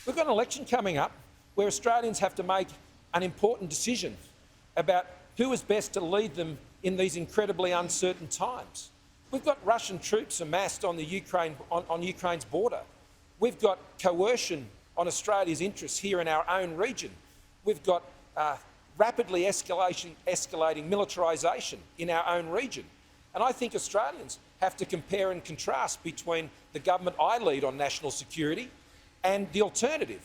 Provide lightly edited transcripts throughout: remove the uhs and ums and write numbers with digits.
We've got an election coming up where Australians have to make an important decision about who is best to lead them in these incredibly uncertain times. We've got Russian troops amassed on Ukraine's border. We've got coercion on Australia's interests here in our own region. We've got rapidly escalating militarisation in our own region. And I think Australians have to compare and contrast between the government I lead on national security and the alternative.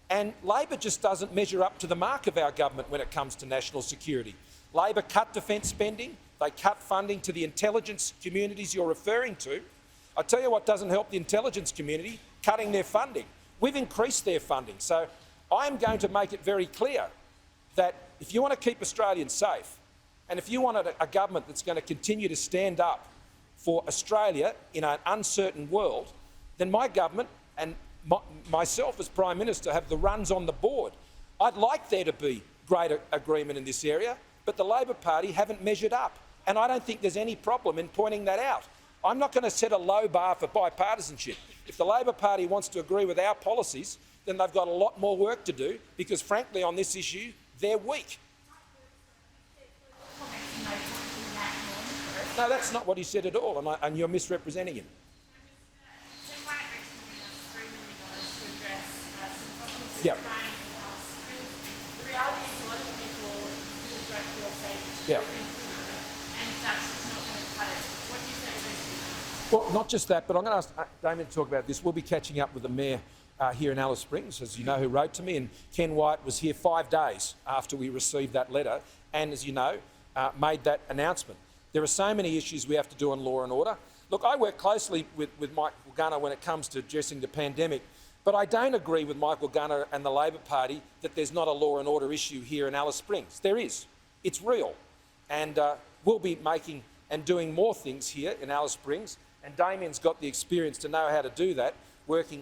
And Labor just doesn't measure up to the mark of our government when it comes to national security. Labor cut defence spending, they cut funding to the intelligence communities you're referring to. I tell you what doesn't help the intelligence community, cutting their funding. We've increased their funding. So I'm going to make it very clear that if you want to keep Australians safe, and if you want a government that's going to continue to stand up for Australia in an uncertain world, then my government and myself as Prime Minister have the runs on the board. I'd like there to be greater agreement in this area, but the Labor Party haven't measured up. And I don't think there's any problem in pointing that out. I'm not going to set a low bar for bipartisanship. If the Labor Party wants to agree with our policies, then they've got a lot more work to do because, frankly, on this issue, they're weak. No, that's not what he said at all, and you're misrepresenting him. Yeah. Yeah. Well, not just that, but I'm going to ask Damien to talk about this. We'll be catching up with the Mayor here in Alice Springs, as you know, who wrote to me, and Ken White was here 5 days after we received that letter and, as you know, made that announcement. There are so many issues we have to do on law and order. Look, I work closely with Michael Gunner when it comes to addressing the pandemic, but I don't agree with Michael Gunner and the Labor Party that there's not a law and order issue here in Alice Springs. There is. It's real. And we'll be making and doing more things here in Alice Springs, and Damien's got the experience to know how to do that,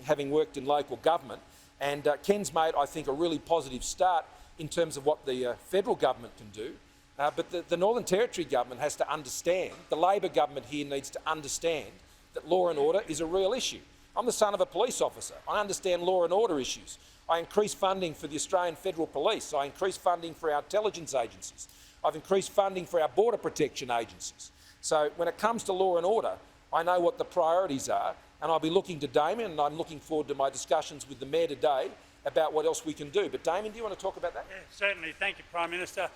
having worked in local government. And Ken's made, I think, a really positive start in terms of what the federal government can do. But the Northern Territory government has to understand, the Labor government here needs to understand that law and order is a real issue. I'm the son of a police officer. I understand law and order issues. I increased funding for the Australian Federal Police. I increased funding for our intelligence agencies. I've increased funding for our border protection agencies. So when it comes to law and order, I know what the priorities are, and I'll be looking to Damien, and I'm looking forward to my discussions with the Mayor today about what else we can do. But Damien, do you want to talk about that? Yeah, certainly. Thank you, Prime Minister.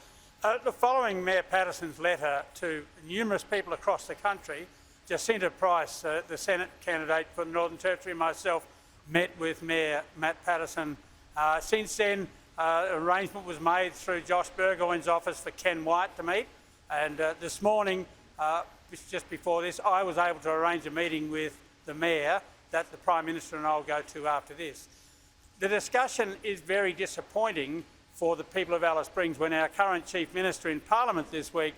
The following Mayor Patterson's letter to numerous people across the country, Jacinta Price, the Senate candidate for the Northern Territory, and myself met with Mayor Matt Patterson. Since then, arrangement was made through Josh Burgoyne's office for Ken White to meet, and this morning, just before this, I was able to arrange a meeting with the Mayor that the Prime Minister and I will go to after this. The discussion is very disappointing for the people of Alice Springs when our current Chief Minister in Parliament this week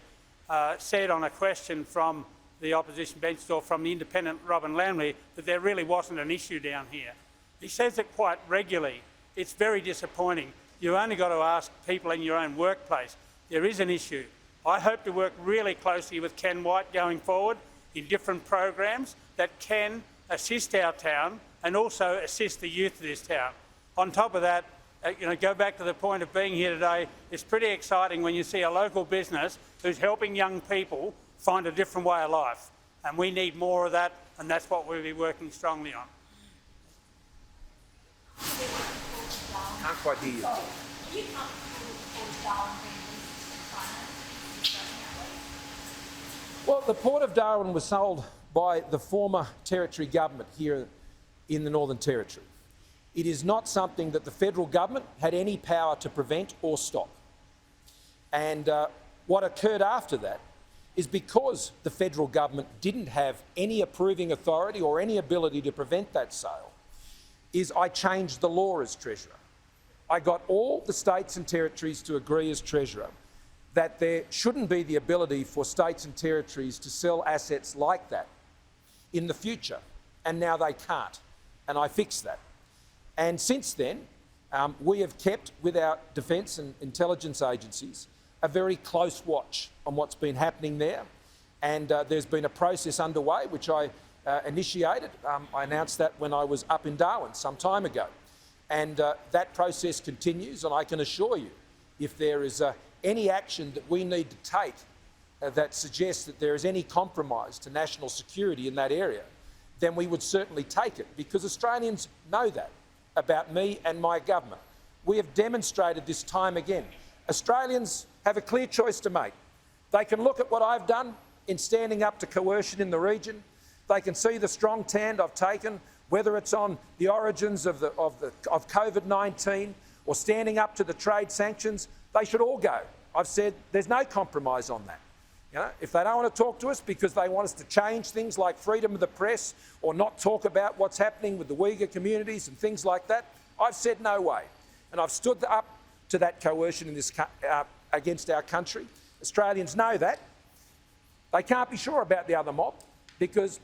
said on a question from the opposition bench or from the independent Robin Lamley that there really wasn't an issue down here. He says it quite regularly. It's very disappointing. You've only got to ask people in your own workplace. There is an issue. I hope to work really closely with Ken White going forward in different programs that can assist our town and also assist the youth of this town. On top of that, go back to the point of being here today, it's pretty exciting when you see a local business who's helping young people find a different way of life. And we need more of that, and that's what we'll be working strongly on. Can't quite hear you. Well, the Port of Darwin was sold by the former Territory government here in the Northern Territory. It is not something that the federal government had any power to prevent or stop. And what occurred after that is because the federal government didn't have any approving authority or any ability to prevent that sale, is I changed the law as Treasurer. I got all the states and territories to agree as Treasurer that there shouldn't be the ability for states and territories to sell assets like that in the future, and now they can't, and I fixed that. And since then, we have kept, with our defence and intelligence agencies, a very close watch on what's been happening there, and there's been a process underway which I initiated. I announced that when I was up in Darwin some time ago. And that process continues, and I can assure you, if there is any action that we need to take that suggests that there is any compromise to national security in that area, then we would certainly take it, because Australians know that about me and my government. We have demonstrated this time again. Australians have a clear choice to make. They can look at what I've done in standing up to coercion in the region. They can see the strong stand I've taken, whether it's on the origins of COVID-19 or standing up to the trade sanctions. They should all go. I've said there's no compromise on that. You know, if they don't want to talk to us because they want us to change things like freedom of the press or not talk about what's happening with the Uyghur communities and things like that, I've said no way. And I've stood up to that coercion in this, against our country. Australians know that. They can't be sure about the other mob because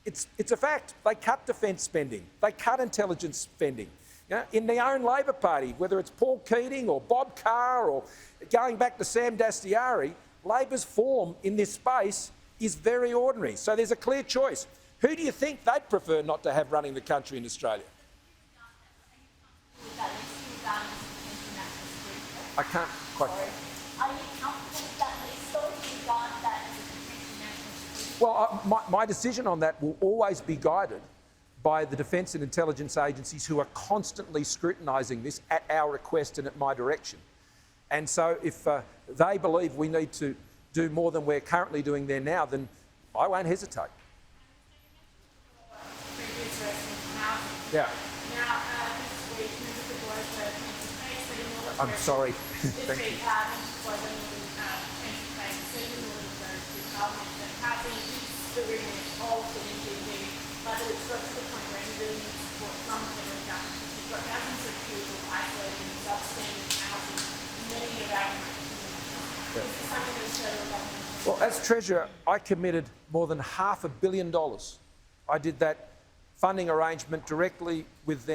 it's a fact. They cut defence spending. They cut intelligence spending. You know, in their own Labor Party, whether it's Paul Keating or Bob Carr or going back to Sam Dastyari, Labor's form in this space is very ordinary. So there's a clear choice. Who do you think they'd prefer not to have running the country in Australia? I can't quite... Are you comfortable with that list, or do you regard that as a potential national security? Well, my decision on that will always be guided by the defence and intelligence agencies who are constantly scrutinising this at our request and at my direction. And so if they believe we need to do more than we're currently doing there now, then I won't hesitate. Yeah. I'm sorry. Thank you. Well, as Treasurer, I committed more than $500 million. I did that funding arrangement directly with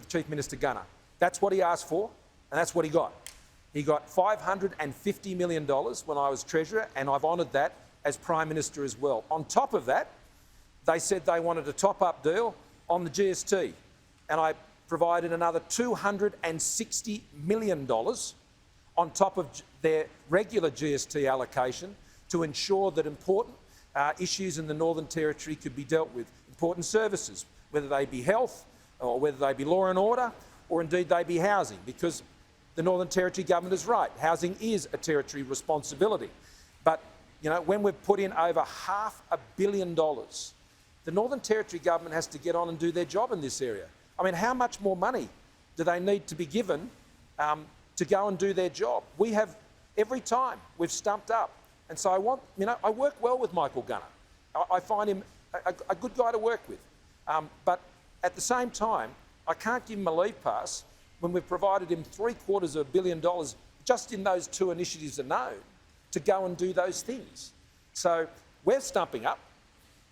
Chief Minister Gunner. That's what he asked for, and that's what he got. He got $550 million when I was Treasurer, and I've honoured that as Prime Minister as well. On top of that, they said they wanted a top-up deal on the GST, and I provided another $260 million on top of their regular GST allocation to ensure that important issues in the Northern Territory could be dealt with. Important services, whether they be health or whether they be law and order or indeed they be housing, because the Northern Territory government is right. Housing is a territory responsibility. But, you know, when we've put in over $500 million, the Northern Territory government has to get on and do their job in this area. I mean, how much more money do they need to be given to go and do their job? We have, every time we've stumped up. And so I work well with Michael Gunner. I find him a good guy to work with. But at the same time, I can't give him a leave pass when we've provided him $750 million just in those two initiatives alone to go and do those things. So we're stumping up.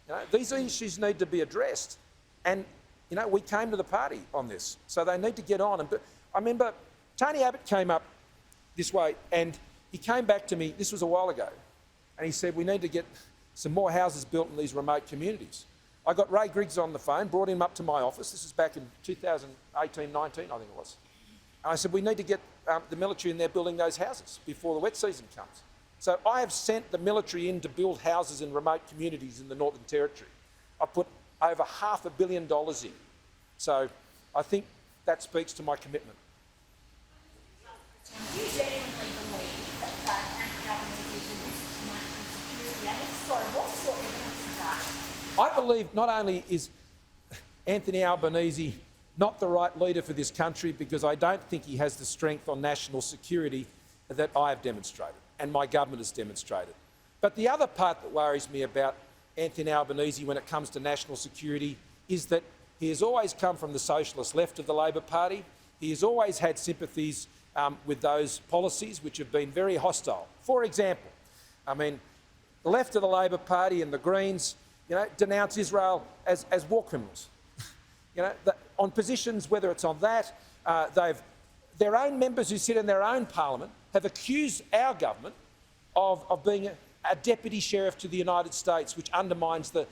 You know, these issues need to be addressed. And, you know, we came to the party on this. So they need to get on. But I remember Tony Abbott came up this way and he came back to me, this was a while ago, and he said, we need to get some more houses built in these remote communities. I got Ray Griggs on the phone, brought him up to my office. This was back in 2018, 19, I think it was. And I said, we need to get the military in there building those houses before the wet season comes. So I have sent the military in to build houses in remote communities in the Northern Territory. I put over $500 million in. So I think that speaks to my commitment. Do you genuinely believe that anti-Albanese is a risk to national security? And if so, what's your evidence of that? I believe not only is Anthony Albanese not the right leader for this country, because I don't think he has the strength on national security that I have demonstrated and my government has demonstrated. But the other part that worries me about Anthony Albanese when it comes to national security is that he has always come from the socialist left of the Labor Party. He has always had sympathies with those policies which have been very hostile. For example, I mean, the left of the Labor Party and the Greens, you know, denounce Israel as war criminals. You know, on positions, whether it's on that, their own members who sit in their own parliament have accused our government of being a deputy sheriff to the United States, which undermines the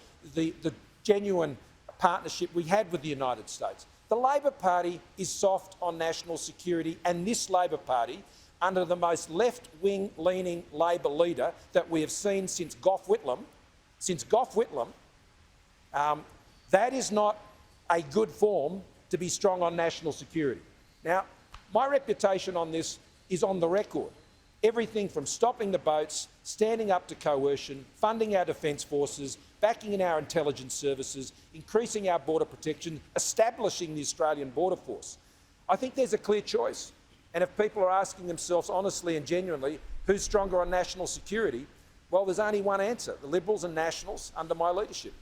genuine partnership we had with the United States. The Labor Party is soft on national security, and this Labor Party, under the most left-wing leaning Labor leader that we have seen since Gough Whitlam, that is not a good form to be strong on national security. Now, my reputation on this is on the record. Everything from stopping the boats, standing up to coercion, funding our defence forces, backing in our intelligence services, increasing our border protection, establishing the Australian Border Force. I think there's a clear choice. And if people are asking themselves honestly and genuinely who's stronger on national security, well, there's only one answer: the Liberals and Nationals under my leadership.